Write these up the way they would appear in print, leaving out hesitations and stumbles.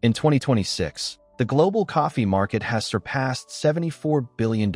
In 2026, the global coffee market has surpassed $74 billion,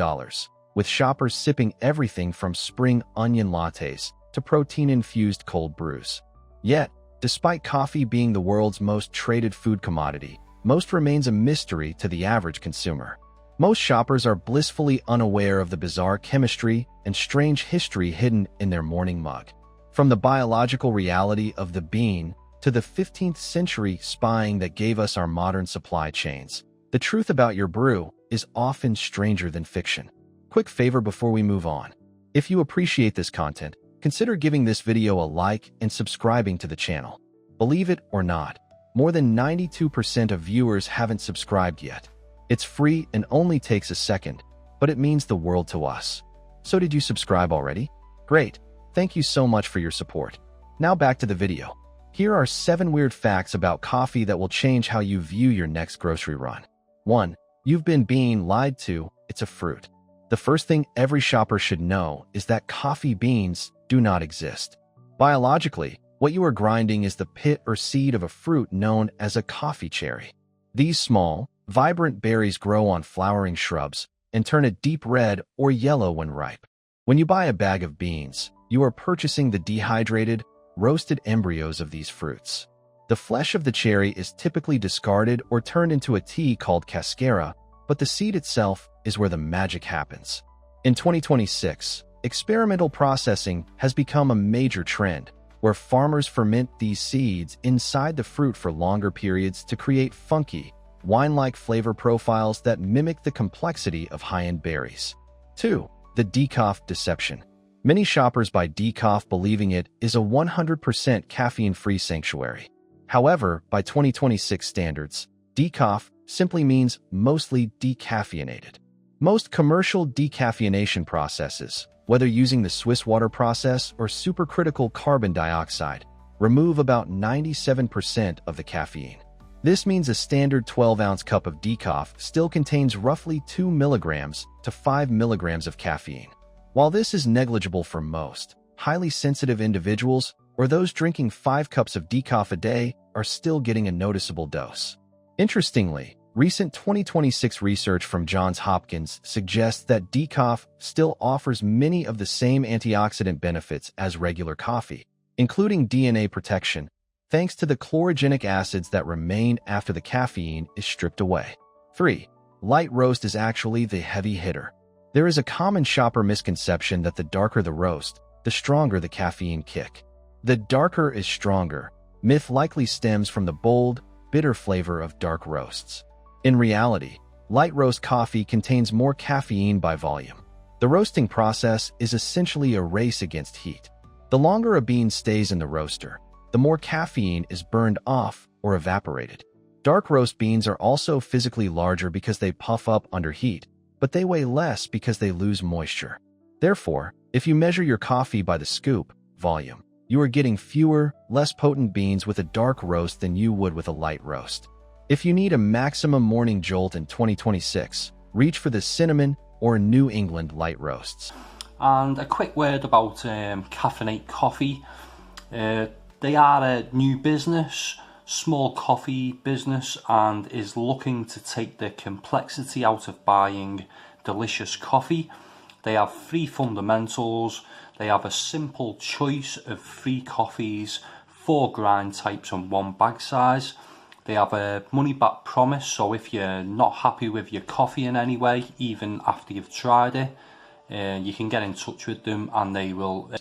with shoppers sipping everything from spring onion lattes to protein-infused cold brews. Yet, despite coffee being the world's most traded food commodity, most remains a mystery to the average consumer. Most shoppers are blissfully unaware of the bizarre chemistry and strange history hidden in their morning mug. From the biological reality of the bean to the 15th century spying that gave us our modern supply chains, the truth about your brew is often stranger than fiction. Quick favor before we move on. If you appreciate this content, consider giving this video a like and subscribing to the channel. Believe it or not, more than 92% of viewers haven't subscribed yet. It's free and only takes a second, but it means the world to us. So did you subscribe already? Great. Thank you so much for your support. Now back to the video. Here are 7 weird facts about coffee that will change how you view your next grocery run. 1. You've been being lied to. It's a fruit. The first thing every shopper should know is that coffee beans do not exist. Biologically, what you are grinding is the pit or seed of a fruit known as a coffee cherry. These small, vibrant berries grow on flowering shrubs and turn a deep red or yellow when ripe. When you buy a bag of beans, you are purchasing the dehydrated, roasted embryos of these fruits. The flesh of the cherry is typically discarded or turned into a tea called cascara, but the seed itself is where the magic happens. In 2026, experimental processing has become a major trend, where farmers ferment these seeds inside the fruit for longer periods to create funky, wine-like flavor profiles that mimic the complexity of high-end berries. 2. The decaf deception. Many shoppers buy decaf believing it is a 100% caffeine-free sanctuary. However, by 2026 standards, decaf simply means mostly decaffeinated. Most commercial decaffeination processes, whether using the Swiss water process or supercritical carbon dioxide, remove about 97% of the caffeine. This means a standard 12-ounce cup of decaf still contains roughly 2 milligrams to 5 milligrams of caffeine. While this is negligible for most, highly sensitive individuals or those drinking 5 cups of decaf a day are still getting a noticeable dose. Interestingly, recent 2026 research from Johns Hopkins suggests that decaf still offers many of the same antioxidant benefits as regular coffee, including DNA protection, thanks to the chlorogenic acids that remain after the caffeine is stripped away. 3. Light roast is actually the heavy hitter. There is a common shopper misconception that the darker the roast, the stronger the caffeine kick. The darker is stronger. Myth likely stems from the bold, bitter flavor of dark roasts. In reality, light roast coffee contains more caffeine by volume. The roasting process is essentially a race against heat. The longer a bean stays in the roaster, the more caffeine is burned off or evaporated. Dark roast beans are also physically larger because they puff up under heat, but they weigh less because they lose moisture. Therefore, if you measure your coffee by the scoop, volume, you are getting fewer, less potent beans with a dark roast than you would with a light roast. If you need a maximum morning jolt in 2026, reach for the cinnamon or New England light roasts. And a quick word about Caffeine Coffee. They are a new business, small coffee business, and is looking to take the complexity out of buying delicious coffee. They have 3 fundamentals. They have a simple choice of 3 coffees, 4 grind types and 1 bag size. They have a money back promise, so if you're not happy with your coffee in any way, even after you've tried it, you can get in touch with them and they will.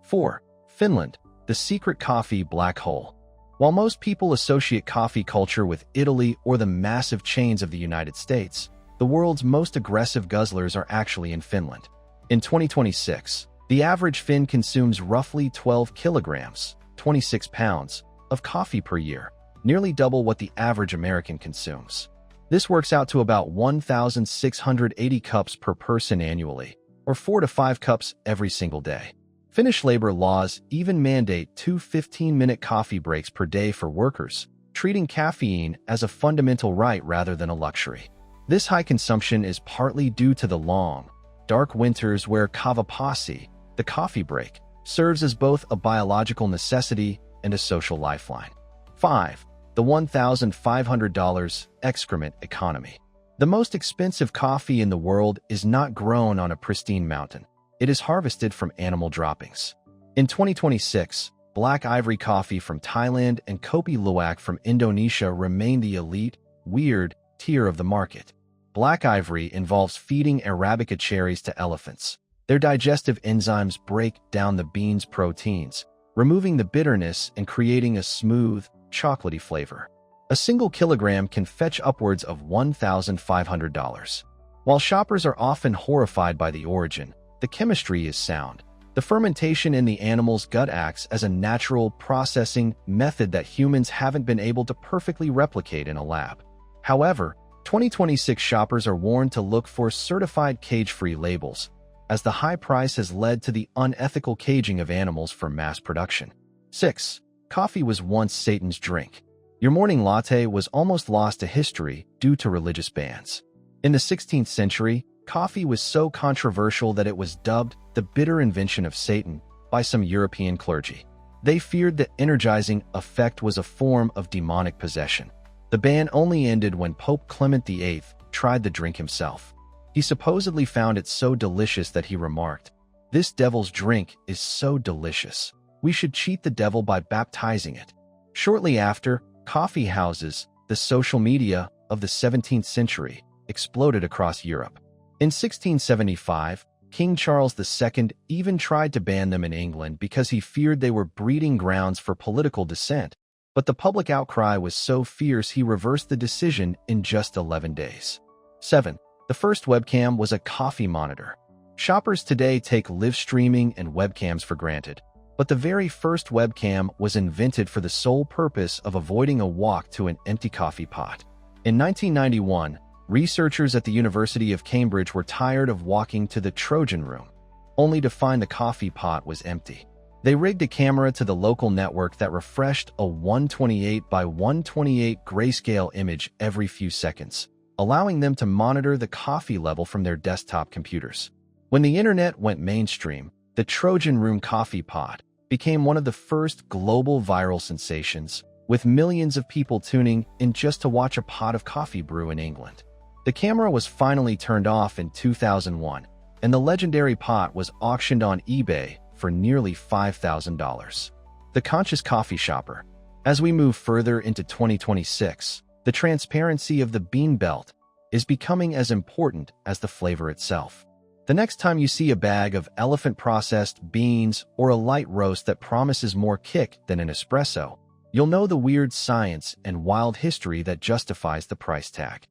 4. Finland, the secret coffee black hole. While most people associate coffee culture with Italy or the massive chains of the United States, the world's most aggressive guzzlers are actually in Finland. In 2026, the average Finn consumes roughly 12 kilograms, 26 pounds, of coffee per year, nearly double what the average American consumes. This works out to about 1,680 cups per person annually, or 4 to 5 cups every single day. Finnish labor laws even mandate 2 15-minute coffee breaks per day for workers, treating caffeine as a fundamental right rather than a luxury. This high consumption is partly due to the long, dark winters where kavapasi, the coffee break, serves as both a biological necessity and a social lifeline. 5. the $1,500 excrement economy. The most expensive coffee in the world is not grown on a pristine mountain. It is harvested from animal droppings. In 2026, black ivory coffee from Thailand and kopi luwak from Indonesia remain the elite, weird tier of the market. Black ivory involves feeding arabica cherries to elephants. Their digestive enzymes break down the bean's proteins, removing the bitterness and creating a smooth, chocolatey flavor. A single kilogram can fetch upwards of $1,500. While shoppers are often horrified by the origin, the chemistry is sound. The fermentation in the animal's gut acts as a natural processing method that humans haven't been able to perfectly replicate in a lab. However, 2026 shoppers are warned to look for certified cage-free labels, as the high price has led to the unethical caging of animals for mass production. 6. Coffee was once Satan's drink. Your morning latte was almost lost to history due to religious bans. In the 16th century, coffee was so controversial that it was dubbed the bitter invention of Satan by some European clergy. They feared the energizing effect was a form of demonic possession. The ban only ended when Pope Clement VIII tried the drink himself. He supposedly found it so delicious that he remarked, "This devil's drink is so delicious. We should cheat the devil by baptizing it." Shortly after, coffee houses, the social media of the 17th century, exploded across Europe. In 1675, King Charles II even tried to ban them in England because he feared they were breeding grounds for political dissent, but the public outcry was so fierce he reversed the decision in just 11 days. 7. The first webcam was a coffee monitor. Shoppers today take live streaming and webcams for granted, but the very first webcam was invented for the sole purpose of avoiding a walk to an empty coffee pot. In 1991, researchers at the University of Cambridge were tired of walking to the Trojan room, only to find the coffee pot was empty. They rigged a camera to the local network that refreshed a 128 by 128 grayscale image every few seconds, allowing them to monitor the coffee level from their desktop computers. When the internet went mainstream, the Trojan room coffee pot became one of the first global viral sensations, with millions of people tuning in just to watch a pot of coffee brew in England. The camera was finally turned off in 2001, and the legendary pot was auctioned on eBay for nearly $5,000. The conscious coffee shopper. As we move further into 2026, the transparency of the bean belt is becoming as important as the flavor itself. The next time you see a bag of elephant-processed beans or a light roast that promises more kick than an espresso, you'll know the weird science and wild history that justifies the price tag.